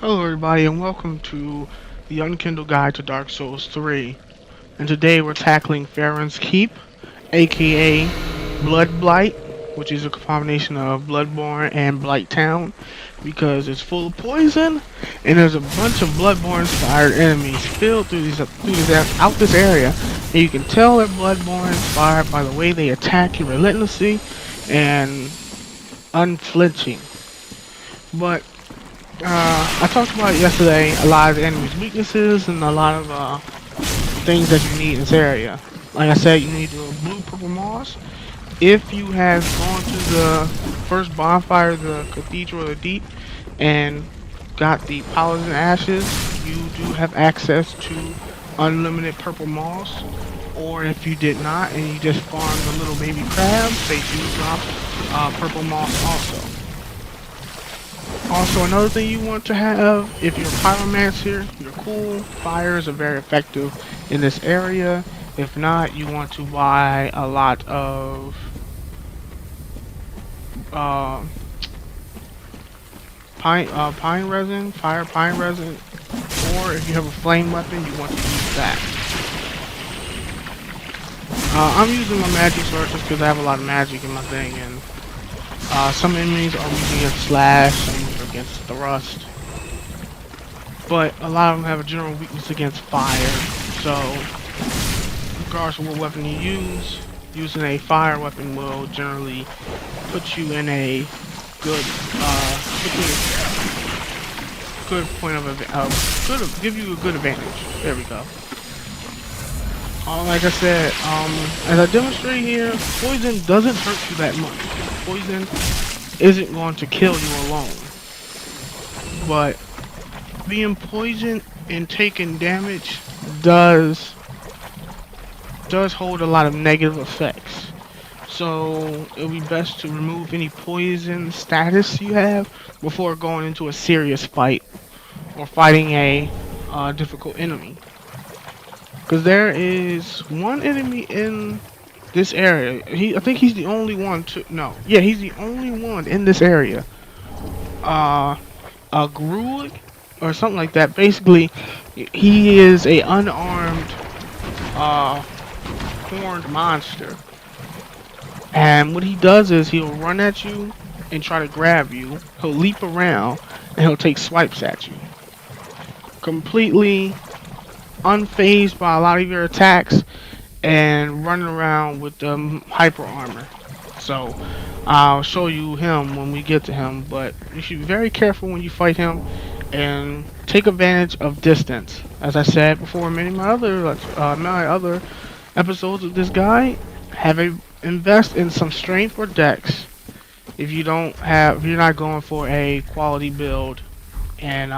Hello everybody and welcome to the Unkindled Guide to Dark Souls 3. And today we're tackling Farron's Keep, aka Blood Blight, which is a combination of Bloodborne and Blight Town, because it's full of poison and there's a bunch of Bloodborne inspired enemies filled out this area. And you can tell they're Bloodborne inspired by the way they attack you relentlessly and unflinching. But I talked about yesterday a lot of the enemy's weaknesses and a lot of things that you need in this area. Like I said, you need the blue purple moss. If you have gone to the first bonfire, the Cathedral of the Deep, and got the Paladin Ashes, you do have access to unlimited purple moss. Or if you did not and you just farmed the little baby crabs, they do drop purple moss also. Also, another thing you want to have, if you're a pyromancer, you're cool. Fires are very effective in this area. If not, you want to buy a lot of uh, pine resin, fire pine resin, or if you have a flame weapon, you want to use that. I'm using my magic sword just because I have a lot of magic in my thing, and some enemies are weak against slash, some against thrust. But a lot of them have a general weakness against fire. So, regardless of what weapon you use, using a fire weapon will generally put you in a good, good point of give you a good advantage. There we go. Like I said, as I demonstrate here, poison doesn't hurt you that much. Poison isn't going to kill you alone, but being poisoned and taking damage does hold a lot of negative effects. So it'll be best to remove any poison status you have before going into a serious fight or fighting a difficult enemy. Because there is one enemy in this area. I think he's the only one to. No, yeah, he's the only one in this area. A Gruul or something like that. Basically, he is a unarmed, horned monster. And what he does is he'll run at you and try to grab you. He'll leap around and he'll take swipes at you. Completely unfazed by a lot of your attacks and running around with hyper armor. So I'll show you him when we get to him, but you should be very careful when you fight him and take advantage of distance. As I said before, many of my other episodes of this guide, invest in some strength or dex if you if you're not going for a quality build and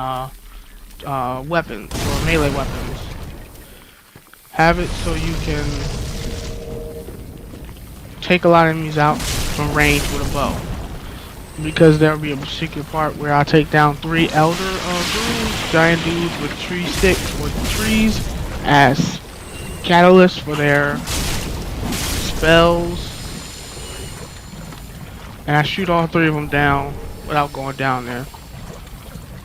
weapons or melee weapons. Have it so you can take a lot of enemies out from range with a bow. Because there will be a particular part where I take down 3 elder dudes, giant dudes with tree sticks with trees as catalysts for their spells. And I shoot all 3 of them down without going down there.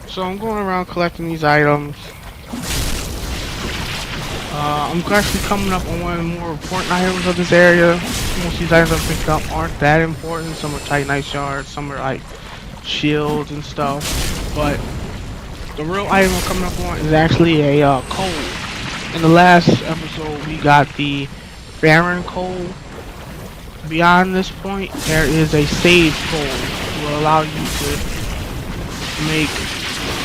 So I'm going around collecting these items. I'm actually coming up on one of the more important items of this area. Most of these items I picked up aren't that important. Some are Titanite shards, some are like shields and stuff. But the real item I'm coming up on is actually a coal. In the last episode, we got the Farron coal. Beyond this point, there is a sage coal that will allow you to make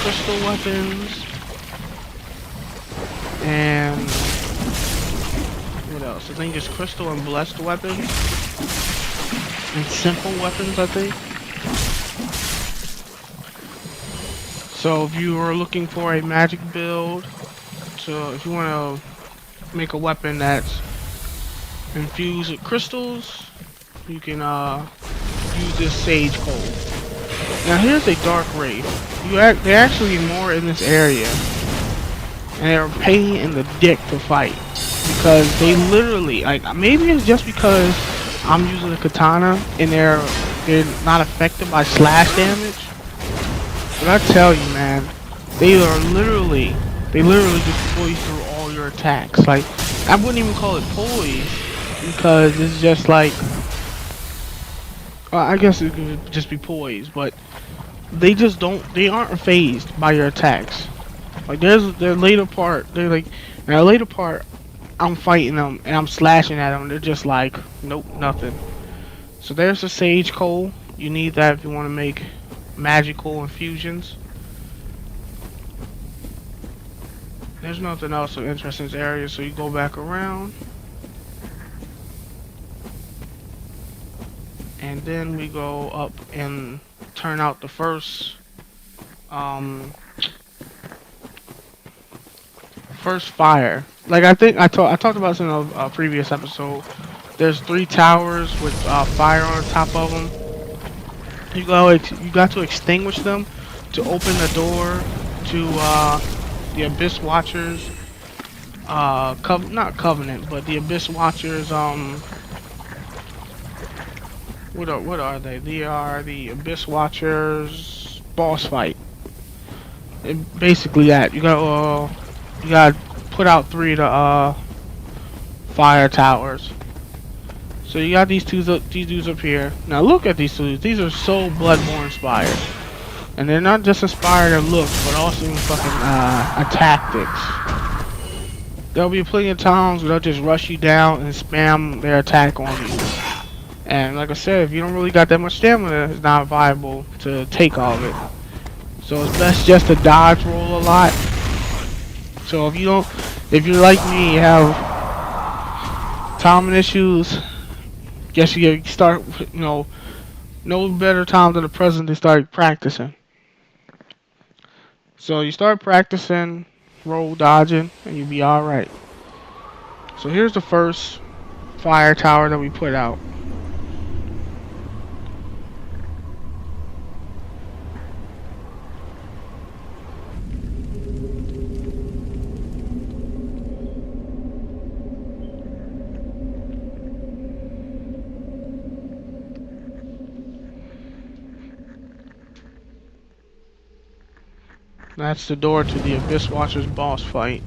crystal weapons. And what else? I think it's crystal and blessed weapons. And simple weapons, I think. So if you are looking for a magic build, if you want to make a weapon that's infused with crystals, you can use this sage coal. Now here's a dark wraith. They're actually more in this area. And they're a pain in the dick to fight because they literally, like, maybe it's just because I'm using a katana and they're not affected by slash damage. But I tell you, man, They are literally, they literally just poise through all your attacks. Like, I wouldn't even call it poise because it's just like, I guess it could just be poise, but they just don't, they aren't phased by your attacks. Like, their later part, they're like, in that later part, I'm fighting them and I'm slashing at them. They're just like, nope, nothing. So there's the sage coal. You need that if you want to make magical infusions. There's nothing else of interest in this area, so you go back around. And then we go up and turn out the first fire. Like I think I talked about this in a previous episode. There's 3 towers with fire on top of them. You got to extinguish them to open the door to the Abyss Watchers. Not Covenant, but the Abyss Watchers. What are they? They are the Abyss Watchers boss fight. Basically that you got put out 3 of the fire towers. So you got these dudes up here. Now look at these dudes. These are so Bloodborne inspired, and they're not just inspired in looks, but also in fucking tactics. There'll be plenty of times where they'll just rush you down and spam their attack on you. And like I said, if you don't really got that much stamina, it's not viable to take all of it. So it's best just to dodge roll a lot. So if you're like me, you have timing issues, guess you start, no better time than the present to start practicing. So you start practicing roll dodging, and you'll be alright. So here's the first fire tower that we put out. That's the door to the Abyss Watchers boss fight.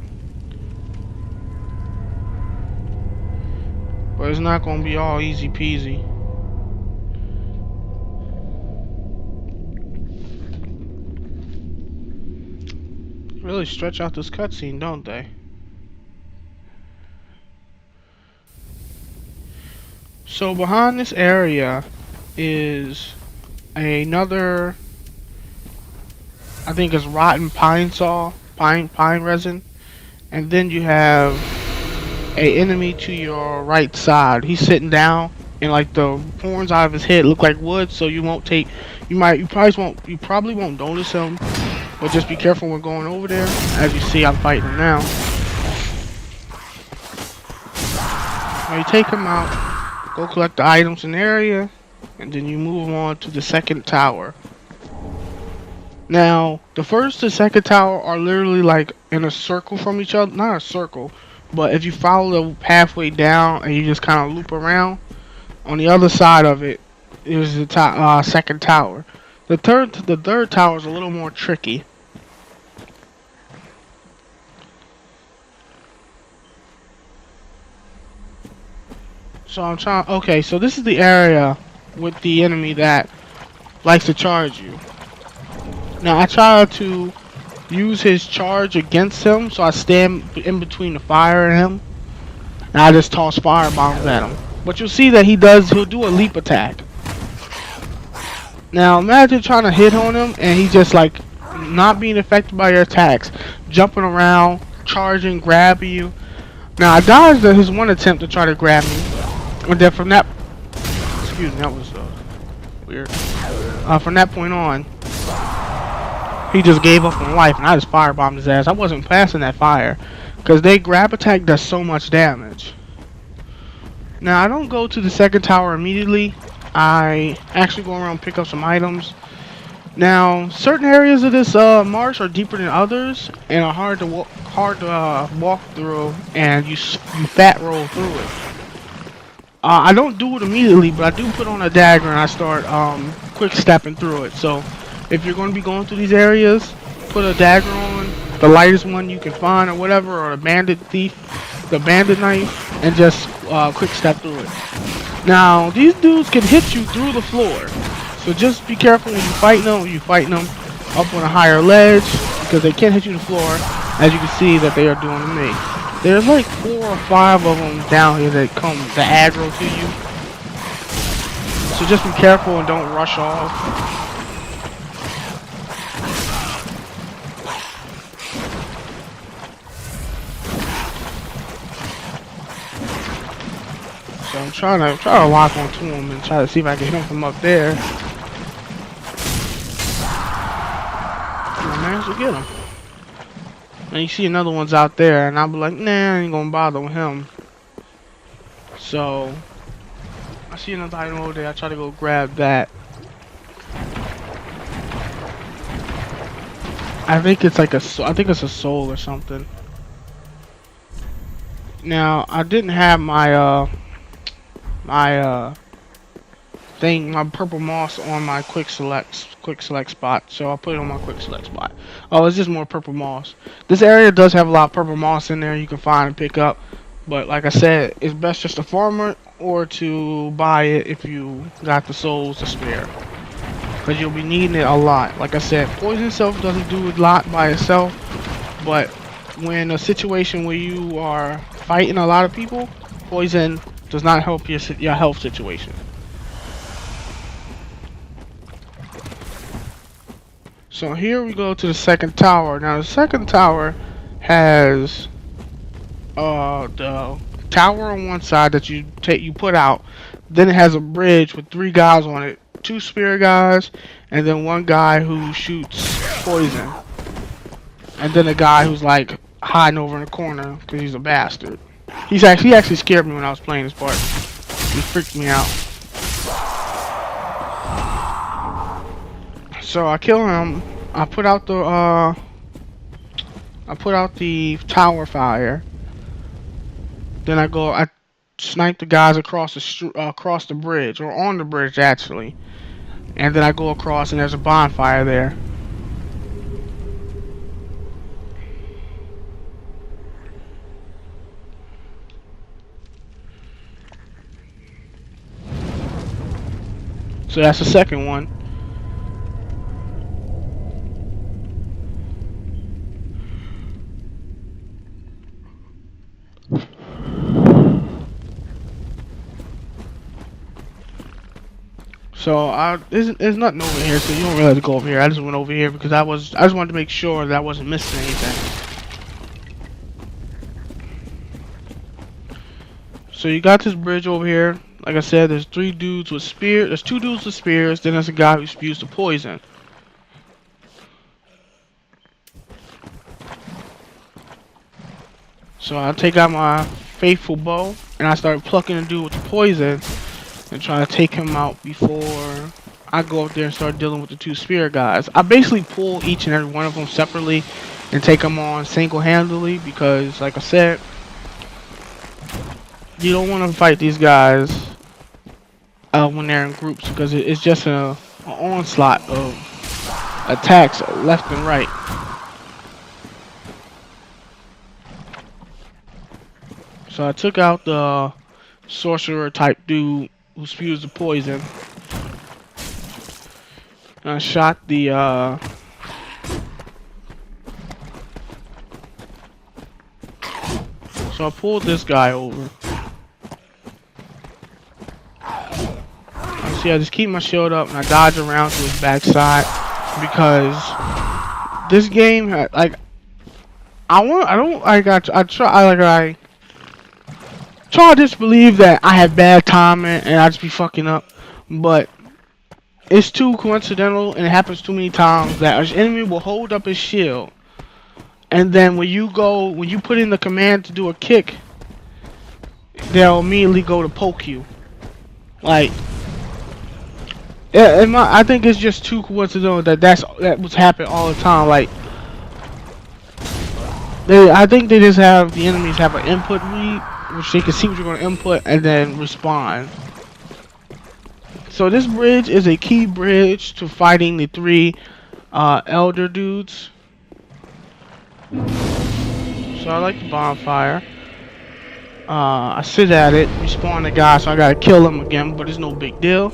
But it's not gonna be all easy peasy. Really stretch out this cutscene, don't they? So behind this area is another, I think it's rotten pine resin, and then you have a enemy to your right side. He's sitting down, and like the horns out of his head look like wood, so you probably won't notice him, but just be careful when going over there. As you see, I'm fighting him now. Now you take him out, go collect the items in the area, and then you move on to the second tower. Now, the first and second tower are literally like in a circle from each other. Not a circle, but if you follow the pathway down and you just kind of loop around, on the other side of it is the second tower. The third tower is a little more tricky. So okay, so this is the area with the enemy that likes to charge you. Now I try to use his charge against him, so I stand in between the fire and him, and I just toss fire bombs at him. But you'll see that he'll do a leap attack. Now imagine trying to hit on him and he's just like not being affected by your attacks, jumping around, charging, grabbing you. Now I dodged his one attempt to try to grab me, and then from that, excuse me, that was weird. From that point on, he just gave up on life, and I just firebombed his ass. I wasn't passing that fire, because they grab attack does so much damage. Now, I don't go to the second tower immediately. I actually go around and pick up some items. Now, certain areas of this marsh are deeper than others, and are hard to walk through, and you fat roll through it. I don't do it immediately, but I do put on a dagger and I start quick stepping through it. So if you're going to be going through these areas, put a dagger on, the lightest one you can find or whatever, or a bandit thief, the bandit knife, and just quick step through it. Now, these dudes can hit you through the floor, so just be careful when you're fighting them. You're fighting them up on a higher ledge, because they can't hit you to the floor, as you can see that they are doing to me. There's like 4 or 5 of them down here that come to aggro to you. So just be careful and don't rush off. So I'm trying to lock onto him and try to see if I can hit him from up there. And I managed to get him. And you see another one's out there, and I'll be like, nah, I ain't gonna bother with him. So I see another item over there. I try to go grab that. I think it's like a soul or something. Now I didn't have my my purple moss on my quick select spot, so I'll put it on my quick select spot. Oh, it's just more purple moss. This area does have a lot of purple moss in there you can find and pick up, but like I said, it's best just to farm it or to buy it if you got the souls to spare, because you'll be needing it a lot. Like I said, poison itself doesn't do a lot by itself, but when a situation where you are fighting a lot of people, poison does not help your health situation. So here we go to the second tower. Now the second tower has the tower on one side that you put out. Then it has a bridge with 3 guys on it, 2 spear guys, and then 1 guy who shoots poison, and then a guy who's like hiding over in the corner because he's a bastard. He actually scared me when I was playing this part. He freaked me out. So I kill him. I put out the tower fire. Then I snipe the guys across the bridge, or on the bridge actually. And then I go across and there's a bonfire there. So that's the second one. So there's nothing over here, so you don't really have to go over here. I just went over here because I just wanted to make sure that I wasn't missing anything. So you got this bridge over here. Like I said, there's 3 dudes with spears. There's 2 dudes with spears. Then there's a guy who spews the poison. So I take out my faithful bow and I start plucking the dude with the poison and try to take him out before I go up there and start dealing with the 2 spear guys. I basically pull each and every one of them separately and take them on single-handedly because, like I said, you don't want to fight these guys when they're in groups, because it's just an onslaught of attacks left and right. So I took out the sorcerer type dude who spews the poison. And I shot the so I pulled this guy over. See, I just keep my shield up and I dodge around to his backside because this game, like, I try to disbelieve that I have bad timing and I just be fucking up, but it's too coincidental and it happens too many times that an enemy will hold up his shield, and then when you put in the command to do a kick, they'll immediately go to poke you. Like, yeah, I think it's just too coincidental that was happening all the time. Like, I think they just have the enemies have an input read, which they can see what you're going to input and then respond. So this bridge is a key bridge to fighting the 3 elder dudes. So I like the bonfire. I sit at it, respawn the guy, so I gotta kill him again, but it's no big deal.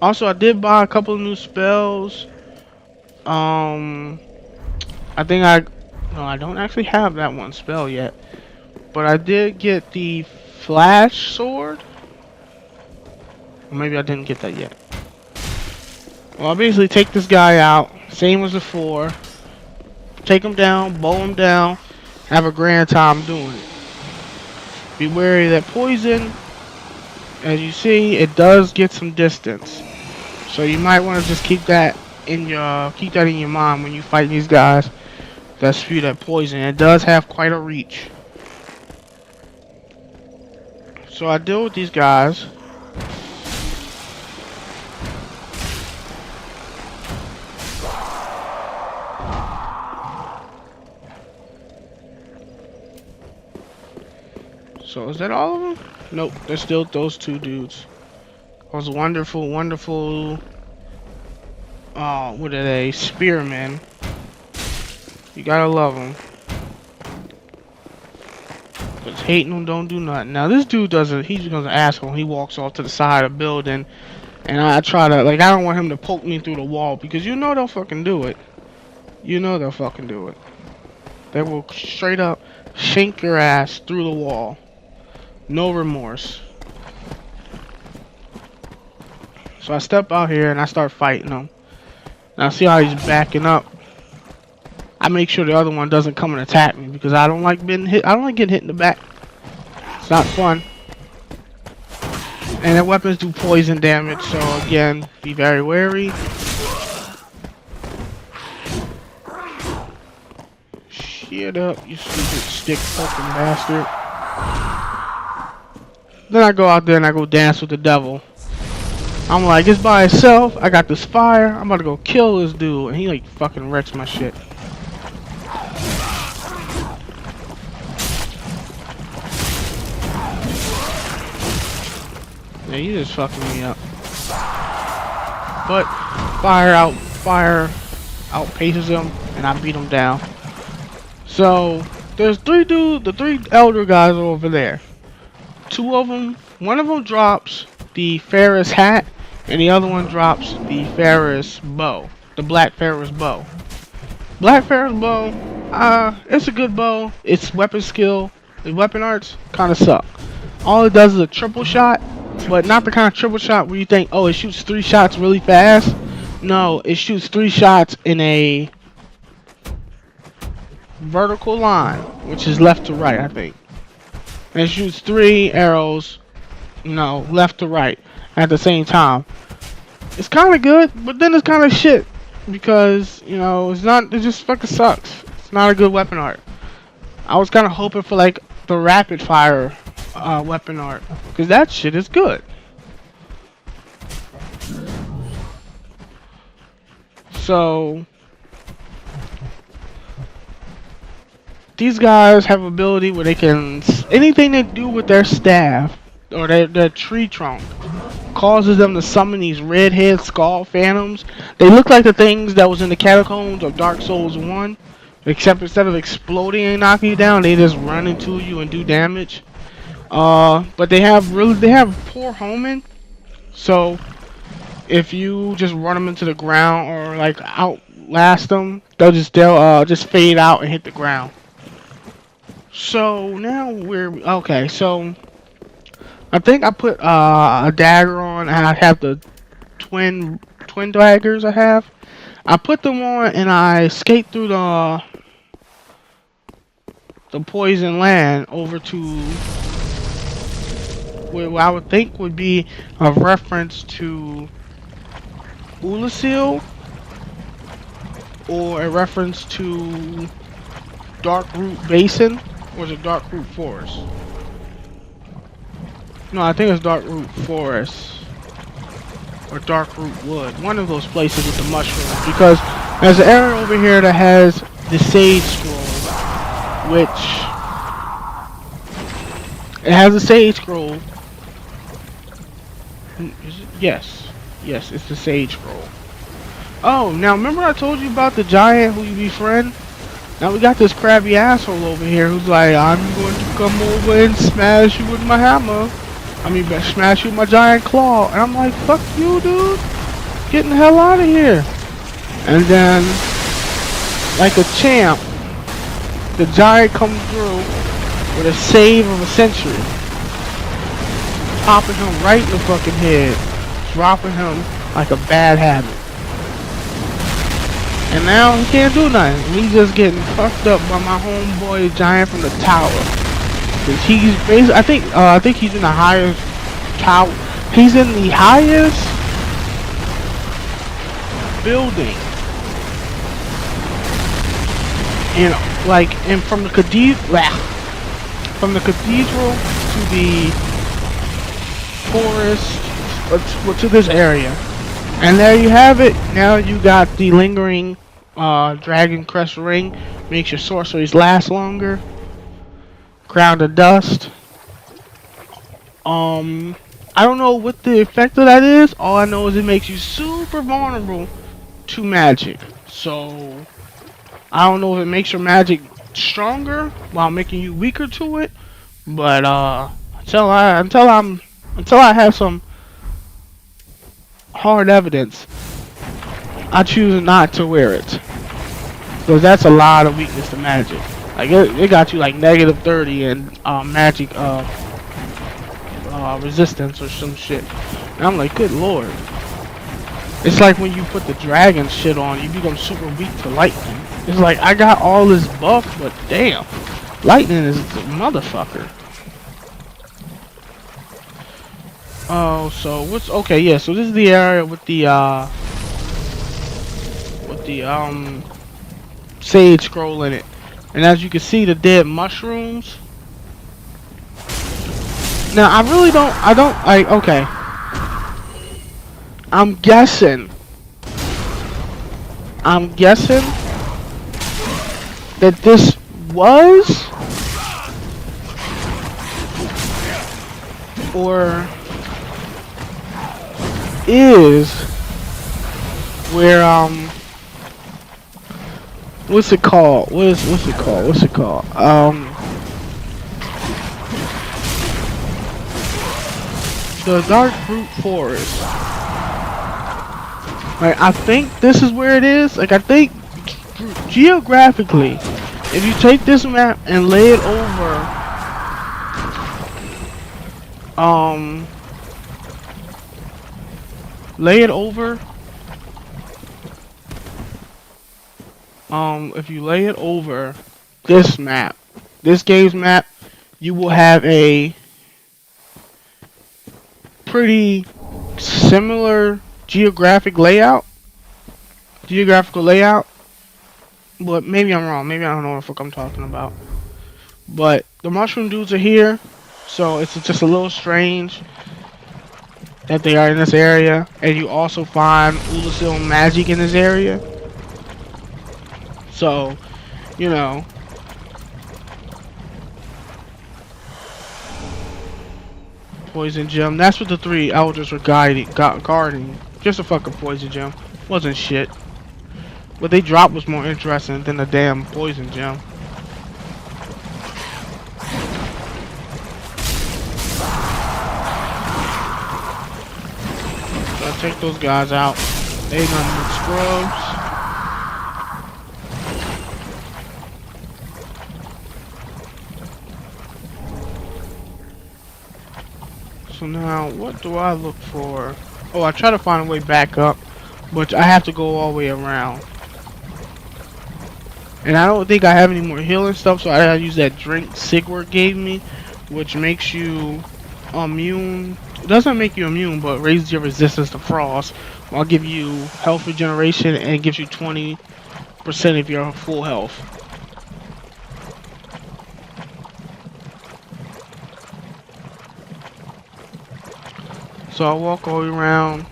Also, I did buy a couple of new spells. Um, I think no, I don't actually have that one spell yet, but I did get the flash sword. Or maybe I didn't get that yet. Well, I basically take this guy out, same as before. Take him down, bow him down, have a grand time doing it. Be wary of that poison. As you see, it does get some distance, so you might want to just keep that in your mind when you fight these guys that spew that poison. It does have quite a reach. So I deal with these guys. So is that all of them? Nope, there's still those two dudes. Those wonderful, wonderful. What are they? Spearmen. You gotta love them. Cause hating them don't do nothing. Now this dude doesn't. He's just an asshole. He walks off to the side of the building, and I try to like. I don't want him to poke me through the wall because you know they'll fucking do it. You know they'll fucking do it. They will straight up shank your ass through the wall. No remorse. So I step out here and I start fighting him. Now see how he's backing up. I make sure the other one doesn't come and attack me because I don't like being hit. I don't like getting hit in the back. It's not fun. And the weapons do poison damage, so again, be very wary. Shut up, you stupid stick fucking bastard. Then I go out there and I go dance with the devil. I'm like, it's by itself. I got this fire. I'm about to go kill this dude. And he like fucking wrecks my shit. Yeah, you just fucking me up. But fire outpaces him and I beat him down. So there's the three elder guys are over there. Two of them, one of them drops the Ferris hat, and the other one drops the Ferris bow, the Black Ferris bow. Black Ferris bow, it's a good bow. Its weapon skill, the weapon arts, kind of suck. All it does is a triple shot, but not the kind of triple shot where you think, oh, it shoots 3 shots really fast. No, it shoots 3 shots in a vertical line, which is left to right, I think. And it shoots 3 arrows, left to right at the same time. It's kind of good, but then it's kind of shit because it's not. It just fucking sucks. It's not a good weapon art. I was kind of hoping for like the rapid fire weapon art because that shit is good. So these guys have ability where they can anything they do with their staff or their tree trunk causes them to summon these redhead skull phantoms. They look like the things that was in the catacombs of Dark Souls 1, except instead of exploding and knocking you down, they just run into you and do damage. But they have poor homing, so if you just run them into the ground or like outlast them, they'll just fade out and hit the ground. So now we're okay. So I think I put a dagger on, and I have the twin daggers. I put them on, and I skate through the poison land over to where I would think would be a reference to Ulasil or a reference to Darkroot Basin or is it Darkroot Forest? No, I think it's Darkroot Forest or Darkroot Wood. One of those places with the mushrooms, because there's an area over here that has the Sage Scroll, which it has a Sage Scroll. Is it? Yes, it's the Sage Scroll. Oh, now remember I told you about the giant who you befriend? Now we got this crabby asshole over here who's like, I'm going to come over and smash you with my hammer. I mean, smash you with my giant claw. And I'm like, fuck you, dude. Getting the hell out of here. And then, like a champ, the giant comes through with a save of a century. Popping him right in the fucking head. Dropping him like a bad habit. And now he can't do nothing. He's just getting fucked up by my homeboy giant from the tower. Cause he's basically, I think he's in the highest tower. He's in the highest building. And like, and from the cathedral to the forest, to this area. And there you have it. Now you got the lingering dragon crest ring. Makes your sorceries last longer. Crown of dust. I don't know what the effect of that is. All I know is it makes you super vulnerable to magic. So I don't know if it makes your magic stronger while making you weaker to it. But until I have some hard evidence, I choose not to wear it. Because that's a lot of weakness to magic. Like, it got you like negative 30 and magic resistance or some shit. And I'm like, good lord. It's like when you put the dragon shit on, you become super weak to lightning. It's like, I got all this buff, but damn. Lightning is the motherfucker. Oh, so what's okay? Yeah, so this is the area with the sage scroll in it, and as you can see, the dead mushrooms. Now I really don't. I don't like. Okay, I'm guessing. I'm guessing that this was or is where what's it called? What's it called? What's it called? The dark fruit forest. Like, I think this is where it is. Like, I think geographically, if you take this map and lay it over lay it over if you lay it over this map, this game's map, you will have a pretty similar geographical layout, but maybe I'm wrong. Maybe I don't know what the fuck I'm talking about. But the mushroom dudes are here, so it's just a little strange that they are in this area. And you also find Ulasil magic in this area. So, you know. Poison gem. That's what the three elders were guarding. Just a fucking poison gem. Wasn't shit. What they dropped was more interesting than the damn poison gem. So I'll take those guys out. They nothing but scrubs. So now, what do I look for? Oh, I try to find a way back up, but I have to go all the way around. And I don't think I have any more healing stuff, so I gotta use that drink Sigward gave me, which makes you immune. It doesn't make you immune, but raises your resistance to frost. I'll give you health regeneration and gives you 20% of your full health. So I walk all the way around.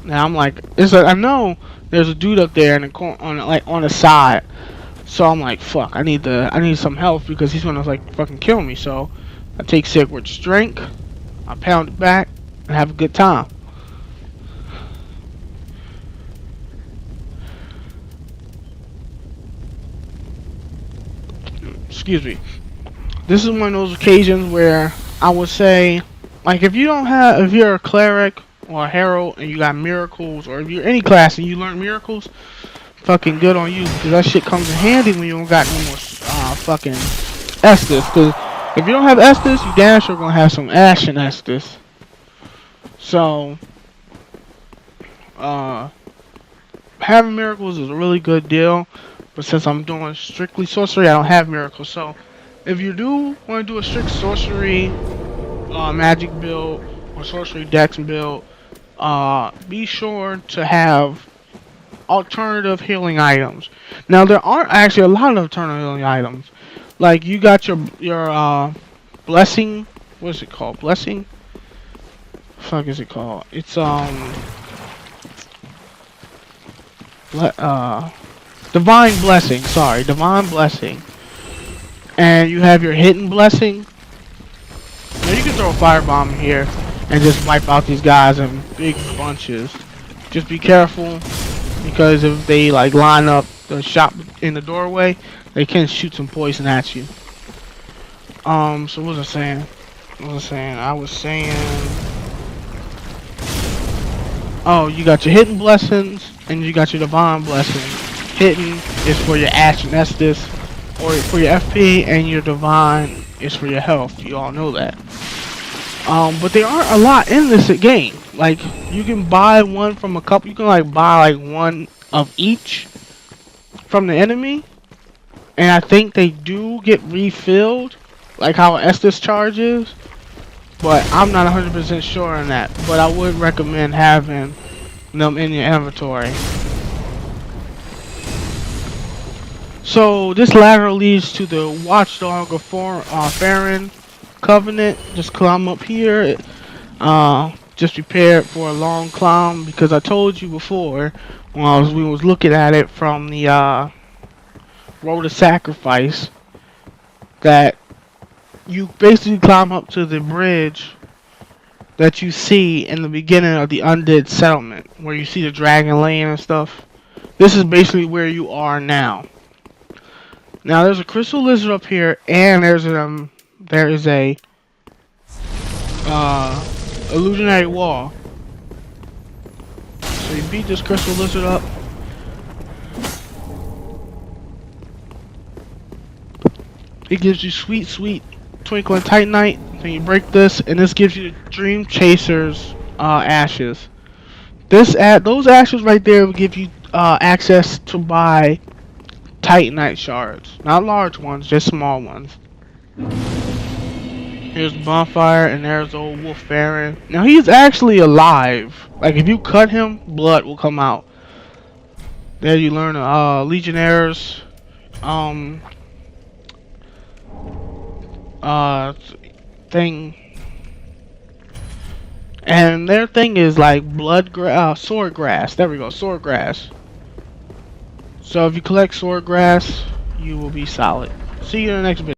Now I'm like, I know there's a dude up there in the corner, on the side. So I'm like, fuck, I need some health because he's gonna like fucking kill me. So I take Sigward's drink, I pound it back, and have a good time. excuse me. This is one of those occasions where I would say, like, if you're a cleric or a herald and you got miracles, or if you're any class and you learn miracles, fucking good on you, because that shit comes in handy when you don't got no more fucking Estus. Because if you don't have Estus, you damn sure gonna have some Ashen Estus. So, having miracles is a really good deal, but since I'm doing strictly sorcery, I don't have miracles. So, if you do want to do a strict sorcery magic build or sorcery dex build, be sure to have alternative healing items. Now there aren't actually a lot of alternative healing items. Like you got your blessing. What is it called? Blessing? Fuck is it called? It's divine blessing. Sorry, divine blessing. And you have your hidden blessing. Now you can throw a firebomb here and just wipe out these guys in big bunches. Just be careful, because if they like line up the shop in the doorway, they can shoot some poison at you. So what was I saying? I was saying, oh, you got your hidden blessings and you got your divine blessing. Hidden is for your Ash and Estus, or for your FP, and your divine is for your health. You all know that. But there aren't a lot in this game. Like, you can buy one from a couple. You can like buy like one of each from the enemy, and I think they do get refilled, like how Estus charges. But I'm not 100% sure on that. But I would recommend having them in your inventory. So this ladder leads to the Watchdog of Farron Covenant. Just climb up here. Just prepare for a long climb, because I told you before when we was looking at it from the Road of Sacrifice that you basically climb up to the bridge that you see in the beginning of the Undead Settlement, where you see the Dragon Lane and stuff. This is basically where you are now. Now there's a crystal lizard up here, and there is a illusionary wall. So you beat this crystal lizard up. It gives you sweet twinkling titanite. Then you break this, and this gives you the Dream Chaser's ashes. Those ashes right there will give you access to buy titanite shards. Not large ones, just small ones. Here's the bonfire, and there's old Wolf Farron. Now he's actually alive. Like if you cut him, blood will come out. There you learn Legionnaires thing, and their thing is like sword grass. There we go, sword grass. So if you collect sword grass, you will be solid. See you in the next video.